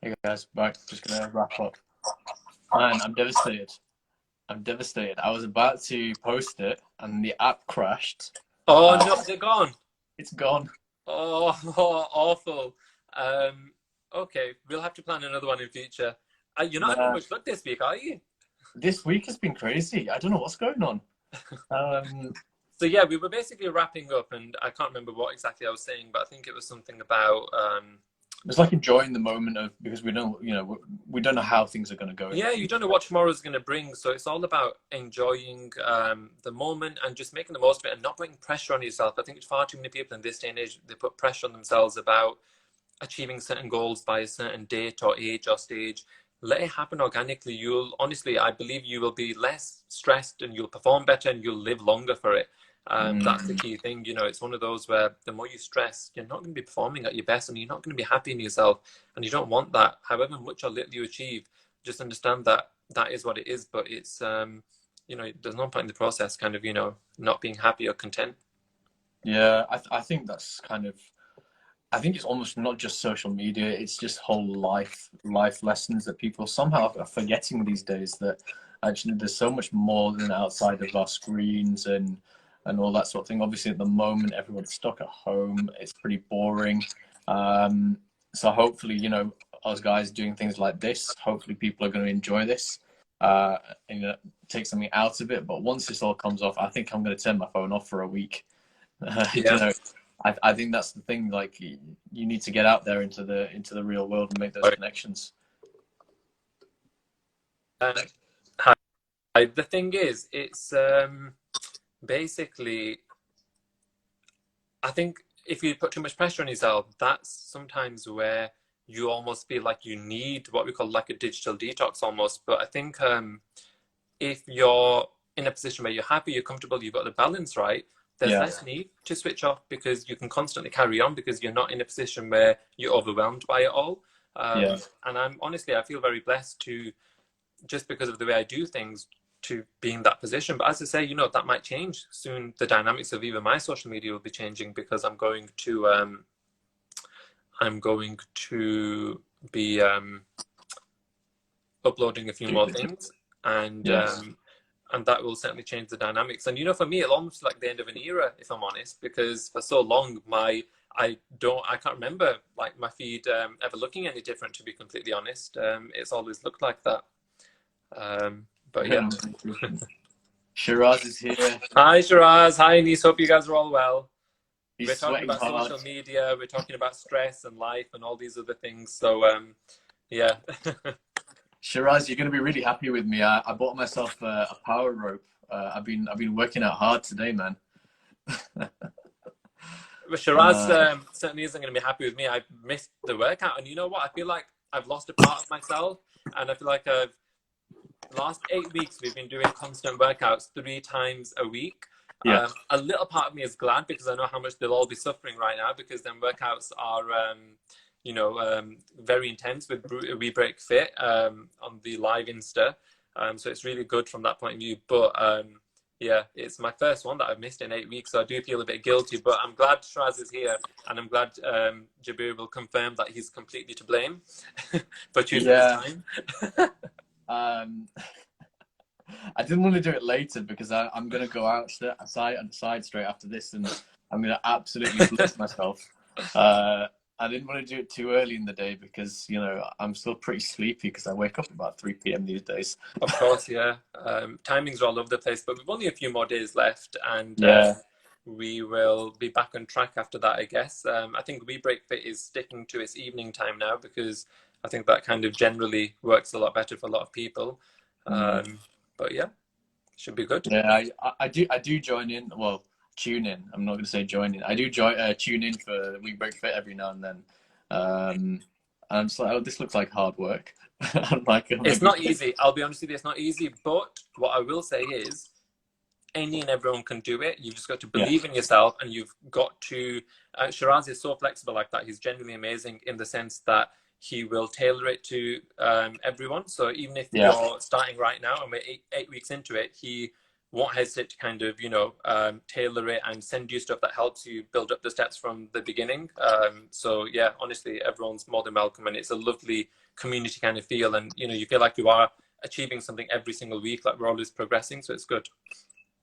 Hey guys, right, just gonna wrap up. Man, I'm devastated. I'm devastated. I was about to post it and the app crashed. Oh Uh, no, they're gone. it's gone. Oh, awful. Um, okay, we'll have to plan another one in future. You're not having Man, much luck this week, are you? this week has been crazy. I don't know what's going on. Um, So yeah, we were basically wrapping up, and I can't remember what exactly I was saying, but I think it was something about it's like enjoying the moment of because we don't, we don't know how things are going to go in the yeah, you future. don't know what tomorrow's going to bring, so it's all about enjoying the moment and just making the most of it and not putting pressure on yourself. I think far too many people in this day and age they put pressure on themselves about achieving certain goals by a certain date or age or stage. Let it happen organically. You'll honestly, I believe you will be less stressed and you'll perform better and you'll live longer for it. That's the Mm, key thing. You know, it's one of those where the more you stress, you're not going to be performing at your best and you're not going to be happy in yourself. And you don't want that. However much or little you achieve, just understand that that is what it is. But it's, there's no point in the process kind of, not being happy or content. yeah, I think that's kind of. I think it's almost not just social media; it's just whole life lessons that people somehow are forgetting these days. That actually there's so much more than outside of our screens and all that sort of thing. Obviously, at the moment, everyone's stuck at home. It's pretty boring. Um, so hopefully, us guys doing things like this, hopefully people are going to enjoy this and take something out of it. But once this all comes off, I think I'm going to turn my phone off for a week. you Yeah. know, I think that's the thing. Like you need to get out there into the real world and make those connections. Um, the thing is, it's basically, I think if you put too much pressure on yourself, that's sometimes where you almost feel like you need what we call like a digital detox almost. But I think if you're in a position where you're happy, you're comfortable, you've got the balance right, there's Yeah, less need to switch off because you can constantly carry on because you're not in a position where you're overwhelmed by it all. yeah, And I feel very blessed to just because of the way I do things to be in that position. But as I say, that might change soon. The dynamics of even my social media will be changing because I'm going to be uploading a few more things, and yes. and that will certainly change the dynamics. And for me, it'll almost like the end of an era, if I'm honest, because for so long I can't remember like my feed ever looking any different. To be completely honest, it's always looked like that. But yeah. Shiraz is here. Hi, Shiraz. Hi, Anis. Hope you guys are all well. We're He's talking sweating about hard. social media. We're talking about stress and life and all these other things. So, yeah. Shiraz, you're going to be really happy with me. I bought myself a power rope. I've been working out hard today, man. But Shiraz Uh, certainly isn't going to be happy with me. I've missed the workout. And you know what? I feel like I've lost a part of myself. And I feel like last 8 weeks, we've been doing constant workouts 3 times a week. yeah, A little part of me is glad because I know how much they'll all be suffering right now because then workouts are, very intense with We Break Fit on the live Insta. So it's really good from that point of view. But yeah, it's my first one that I've missed in 8 weeks, so I do feel a bit guilty. But I'm glad Shiraz is here, and I'm glad Jabir will confirm that he's completely to blame for choosing this yeah. time. Um, I didn't want to do it later because I'm going to go outside straight after this, and I'm going to absolutely blitz myself. I didn't want to do it too early in the day because I'm still pretty sleepy because I wake up about 3 p.m. these days. Of course, yeah. Timings are all over the place, but we've only a few more days left, and Yeah, we will be back on track after that, I guess. I think We Break Fit is sticking to its evening time now because I think that kind of generally works a lot better for a lot of people. mm. But yeah, should be good. Yeah. I do join in. Well, tune in. I'm not going to say join in. I do tune in for We Break Fit every now and then. And I'm just like, oh, this looks like hard work. I'm like, oh my It's not goodness. easy. I'll be honest with you, it's not easy. But what I will say is, any and everyone can do it. You've just got to Yeah, believe in yourself, and you've got to. Shiraz is so flexible like that. He's genuinely amazing in the sense that he will tailor it to everyone. So even if yeah, you're starting right now and we're eight weeks into it, he won't hesitate to kind of, tailor it and send you stuff that helps you build up the steps from the beginning. So yeah, honestly, everyone's more than welcome, and it's a lovely community kind of feel, and you feel like you are achieving something every single week, like we're always progressing, so it's good.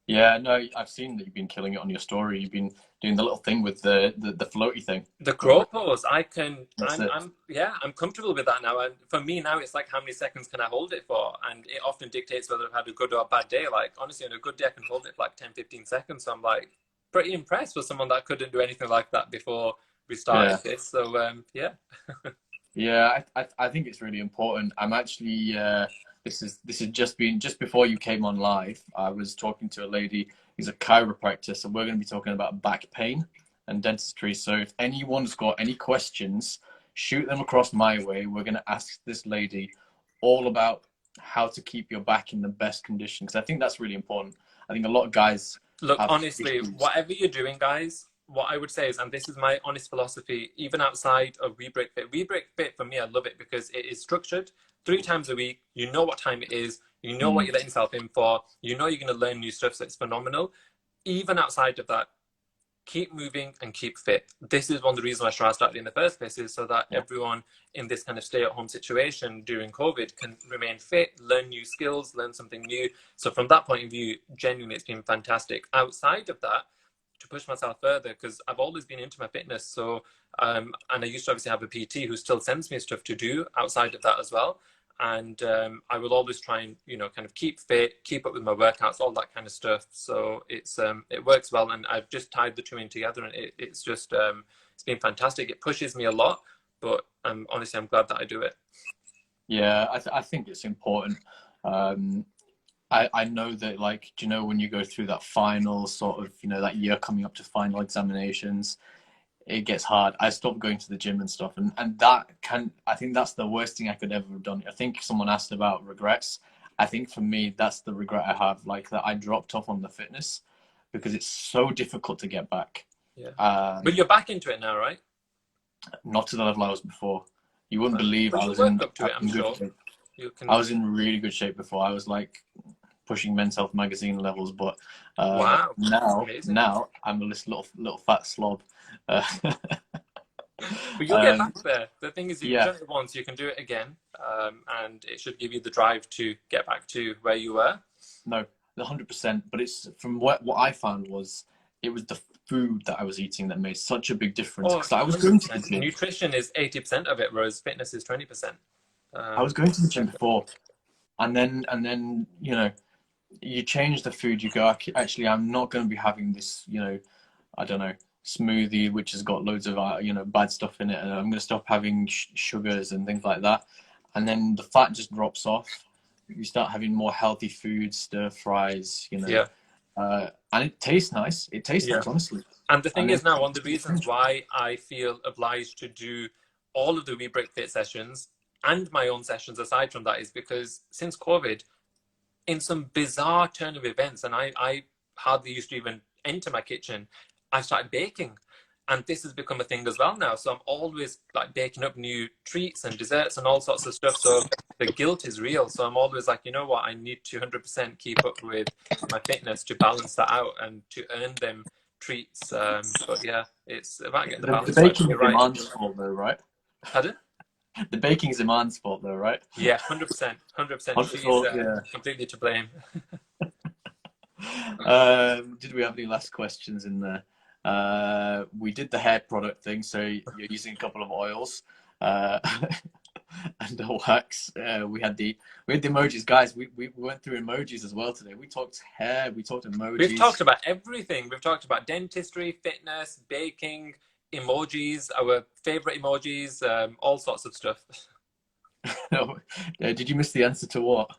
Yeah, no, I've seen that you've been killing it on your story. You've been doing the little thing with the floaty thing. The crow pose, That's it. I'm comfortable with that now. And for me now, it's like, how many seconds can I hold it for? And it often dictates whether I've had a good or a bad day. Like, honestly, on a good day, I can hold it for like 10, 15 seconds. So I'm like pretty impressed with someone that couldn't do anything like that before we started this. So, yeah. Yeah, I think it's really important. I'm actually this is just before you came on live. I was talking to a lady who's a chiropractor, so we're going to be talking about back pain and dentistry. So if anyone's got any questions, shoot them across my way. We're going to ask this lady all about how to keep your back in the best condition, because I think that's really important. I think a lot of guys Look, have honestly, issues. whatever you're doing, guys, what I would say is, and this is my honest philosophy, even outside of We Break Fit for me, I love it because it is structured 3 times a week. You know what time it is. You know what you're letting yourself in for. You know you're going to learn new stuff, so it's phenomenal. Even outside of that, keep moving and keep fit. This is one of the reasons why Shara started in the first place, is so that everyone in this kind of stay-at-home situation during COVID can remain fit, learn new skills, learn something new. So from that point of view, genuinely, it's been fantastic. Outside of that, to push myself further, because I've always been into my fitness. So, and I used to obviously have a PT who still sends me stuff to do outside of that as well. And I will always try and kind of keep fit, keep up with my workouts, all that kind of stuff. So it works well, and I've just tied the two in together, and it's just it's been fantastic. It pushes me a lot, but honestly, I'm glad that I do it. Yeah, I think it's important. I know that, like, do you know when you go through that final sort of, that year coming up to final examinations, it gets hard. I stopped going to the gym and stuff, and I think that's the worst thing I could ever have done. I think someone asked about regrets. I think for me, that's the regret I have, like that I dropped off on the fitness because it's so difficult to get back. Yeah. But you're back into it now, right? Not to the level I was before. You wouldn't believe But I you was work up to it, I'm good sure. shape. You can... I was in really good shape before. I was like pushing Men's Health magazine levels, but wow, now I'm a little fat slob. But you'll get back there. The thing is, you've Yeah. done it once, you can do it again, and it should give you the drive to get back to where you were. No, 100%. But it's from what I found was it was the food that I was eating that made such a big difference. Because I was going to the gym. Nutrition is 80% of it, whereas fitness is 20%. I was going to the gym before, and then you change the food. You go, actually, I'm not going to be having this, I don't know, smoothie which has got loads of bad stuff in it, and I'm going to stop having sugars and things like that. And then the fat just drops off. You start having more healthy foods, stir fries, and it tastes nice. It tastes nice, honestly. And the thing is, now, one of the reasons why I feel obliged to do all of the We Break Fit sessions and my own sessions aside from that is because since COVID, in some bizarre turn of events, and I hardly used to even enter my kitchen, I started baking. And this has become a thing as well now. So I'm always like baking up new treats and desserts and all sorts of stuff. So the guilt is real. So I'm always like, you know what? I need to 100% keep up with my fitness to balance that out and to earn them treats. But yeah, it's about getting the balance. The baking is Iman's fault though, right? Pardon? The baking is Iman's fault though, right? Yeah, 100%. 100%. She's completely to blame. Did we have any last questions in there? We did the hair product thing, so you're using a couple of oils and a wax. We had the emojis, guys. We went through emojis as well today. We talked hair, we talked emojis. We've talked about everything. We've talked about dentistry, fitness, baking, emojis, our favorite emojis, all sorts of stuff. Did you miss the answer to what?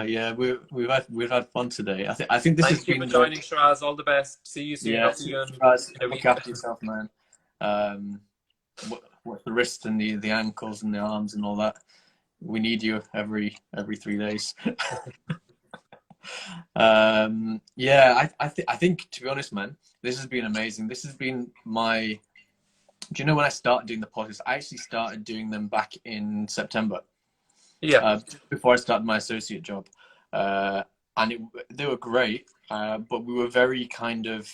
Yeah, we've had fun today. I think this has been. Thank you for joining, Shiraz. All the best. See you soon. Yeah, Shiraz, look after yourself, man. What the wrists and the ankles and the arms and all that. We need you every 3 days. Yeah, I think to be honest, man, this has been amazing. This has been my. Do you know when I started doing the podcasts? I actually started doing them back in September. Yeah. Before I started my associate job. and they were great, but we were very kind of,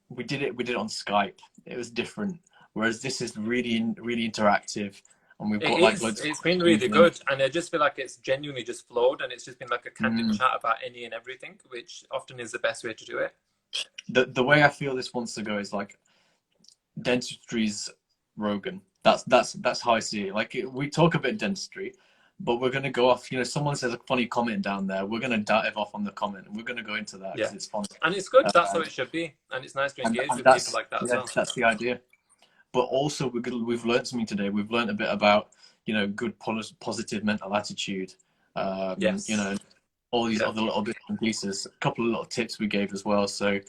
we did it on Skype. It was different. Whereas this is really interactive, and we've It got like is. loads of It's been really questions good, and I just feel like it's genuinely just flowed, and it's just been like a candid and chat about any and everything, which often is the best way to do it. the way I feel this wants to go is like dentistry's Rogan. That's how I see it. Like we talk about dentistry, but we're gonna go off. You know, someone says a funny comment down there. We're gonna dive off on the comment, and we're gonna go into that Yeah, because it's fun. and it's good. That's how Uh, it should be, and it's nice to engage and with people that's like that as yeah, well. that's the idea. But also we've learned something today. We've learned a bit about, you know, good positive mental attitude. You Yes. know, all these Yeah. other little bits and pieces. A couple of little tips we gave as well. So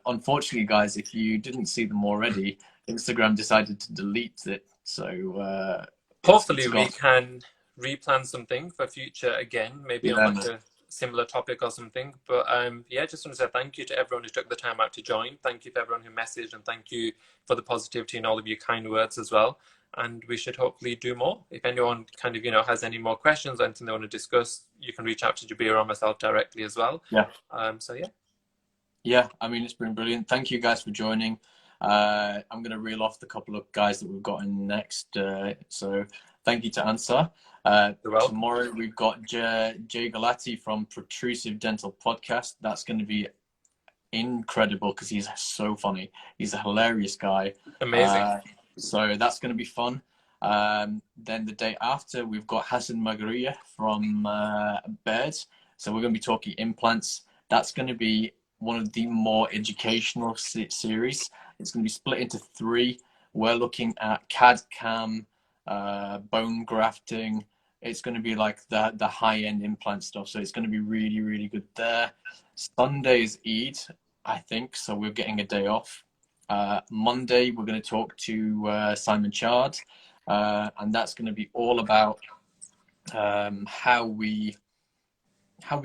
unfortunately, guys, if you didn't see them already, Instagram decided to delete it. So it's Hopefully we gone. can replan something for future again, maybe on Yeah, like man. a similar topic or something. But yeah, just want to say thank you to everyone who took the time out to join. Thank you for everyone who messaged, and thank you for the positivity and all of your kind words as well. And we should hopefully do more. If anyone kind of, has any more questions or anything they want to discuss, you can reach out to Jabir or myself directly as well. Yeah. So yeah. Yeah, I mean, it's been brilliant. Thank you guys for joining. I'm going to reel off the couple of guys that we've got in next. So thank you to Ansar. You're welcome. Tomorrow we've got Jay Galati from Protrusive Dental Podcast. That's going to be incredible because he's so funny. He's a hilarious guy. Amazing. So that's going to be fun. Then the day after, we've got Hassan Magaria from Birds. So we're going to be talking implants. That's going to be one of the more educational series. It's going to be split into 3. We're looking at CAD CAM, bone grafting. It's going to be like the high-end implant stuff. So it's going to be really, really good there. Sunday is Eid, I think. So we're getting a day off. Monday, we're going to talk to Simon Chard. And that's going to be all about how we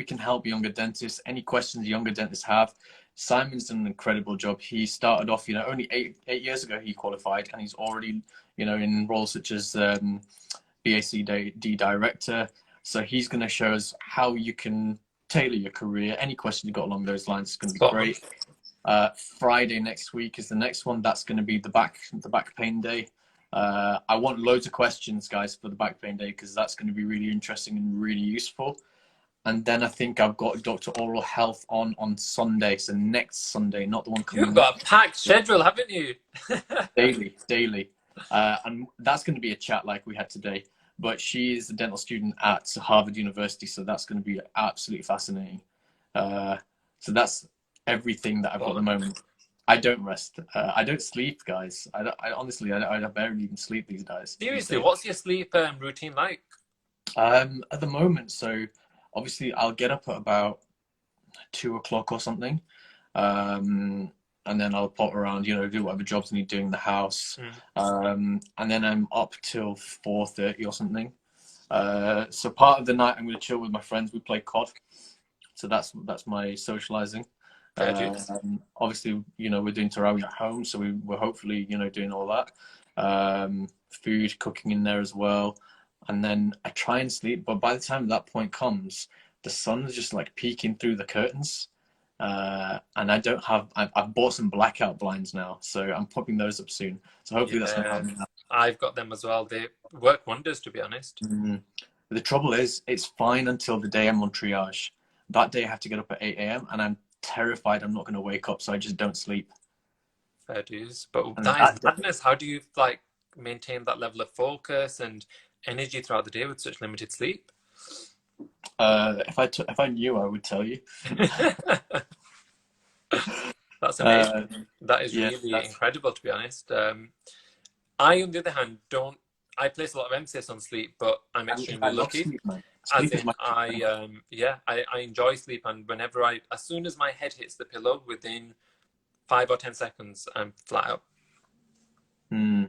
can help younger dentists. Any questions younger dentists have. Simon's done an incredible job. He started off, only eight years ago he qualified, and he's already, in roles such as BACD director. So he's going to show us how you can tailor your career. Any question you got along those lines is going to be great. Friday next week is the next one. That's going to be the back pain day. I want loads of questions, guys, for the back pain day, because that's going to be really interesting and really useful. And then I think I've got Dr. Oral Health on Sunday, so next Sunday, not the one coming. You've got a packed schedule, haven't you? daily. And that's going to be a chat like we had today. But she is a dental student at Harvard University, so that's going to be absolutely fascinating. So that's everything that I've got at the moment. I don't rest. I don't sleep, guys. I honestly barely even sleep these days. Seriously, what's your sleep routine like? At the moment, so obviously I'll get up at about 2 o'clock or something, and then I'll pop around, do whatever jobs I need doing in the house, and then I'm up till 4:30 or something. So part of the night I'm going to chill with my friends. We play COD, so that's my socializing. Obviously, we're doing Tarawih at home, so we're hopefully, doing all that. Food, cooking in there as well. And then I try and sleep, but by the time that point comes, the sun is just like peeking through the curtains. And I've bought some blackout blinds now, so I'm popping those up soon. So hopefully that's going to help me out. I've got them as well. They work wonders, to be honest. The trouble is, it's fine until the day I'm on triage. That day I have to get up at 8 a.m. and I'm terrified I'm not going to wake up, so I just don't sleep. Fair dues. But that is madness. How do you maintain that level of focus and energy throughout the day with such limited sleep? If I knew, I would tell you. That's amazing. That is really incredible, to be honest. I, on the other hand, I place a lot of emphasis on sleep, but I'm extremely lucky. I enjoy sleep, and as soon as my head hits the pillow, within 5 or 10 seconds, I'm flat out. And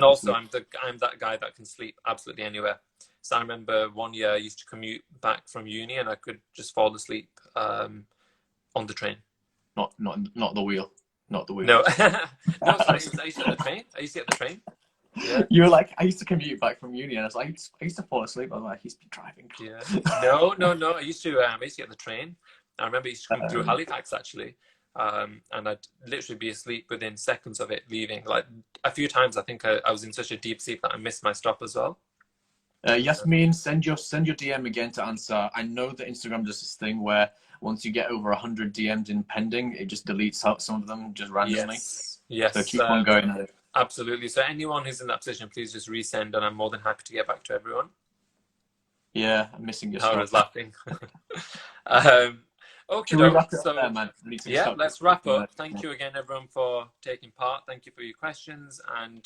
also, I'm that guy that can sleep absolutely anywhere. So I remember one year I used to commute back from uni, and I could just fall asleep on the train. Not the wheel. Not the wheel. No, no. So I used to at the train. Yeah. You were like, I used to commute back from uni, and I was like, I used to fall asleep. I was like, he's been driving. Yeah. No, no, no. I used to get the train. I remember I used to come through Um, Halifax actually. And I'd literally be asleep within seconds of it leaving. Like a few times, I think I was in such a deep sleep that I missed my stop as well. Yasmin, send your DM again to Ansar. I know that Instagram does this thing where once you get over 100 DMs in pending, it just deletes out some of them just randomly. Yes, So yes, keep on going at it. absolutely. So anyone who's in that position, please just resend, and I'm more than happy to get back to everyone. Yeah, I'm missing your I was stuff. laughing. um, okay, Should we doke. wrap it up there, So man? I need to yeah, start let's cooking. wrap up. Thank you again, everyone, for taking part. Thank you for your questions, and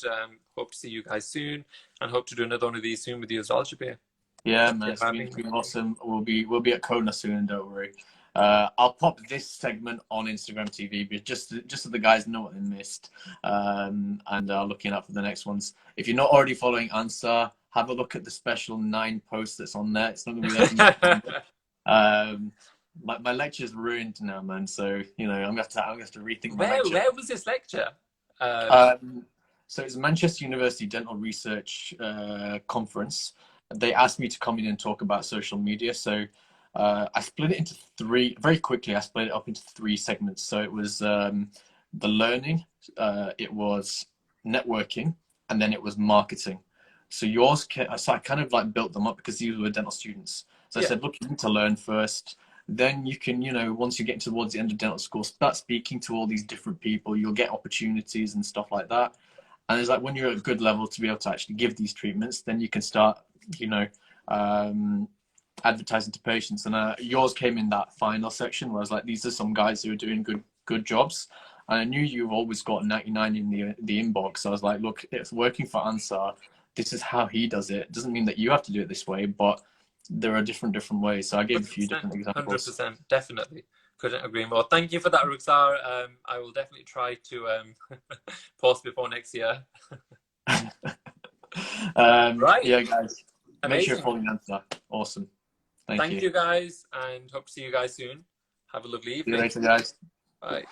hope to see you guys soon, and hope to do another one of these soon with you as well, Shabir. Yeah, Thank man, you it's for having me. been awesome. We'll be at Kona soon, don't worry. I'll pop this segment on Instagram TV, but just so the guys know what they missed, and are looking out for the next ones. If you're not already following Ansar, have a look at the special 9 post that's on there. It's not gonna be there for much longer. My lecture's ruined now, man. So you know I'm gonna have to rethink my lecture. Where was this lecture? So it's Manchester University Dental Research Conference. They asked me to come in and talk about social media. So I split it into 3, very quickly, I split it up into 3 segments. So it was the learning, it was networking, and then it was marketing. So so I kind of like built them up because these were dental students. So I said, look, you need to learn first. Then you can, once you get towards the end of dental school, start speaking to all these different people. You'll get opportunities and stuff like that. And it's like when you're at a good level to be able to actually give these treatments, then you can start, advertising to patients. And yours came in that final section where I was like, these are some guys who are doing good jobs. And I knew you've always got 99 in the inbox. So I was like, look, it's working for Ansar. This is how he does it. It doesn't mean that you have to do it this way, but there are different ways. So I gave a few different examples. 100%, definitely. Couldn't agree more. Thank you for that, Ruxar. I will definitely try to post before next year. Right. Yeah, guys. Amazing. Make sure you're following Ansar. Awesome. Thank you, guys, and hope to see you guys soon. Have a lovely evening. See you later, guys. Bye.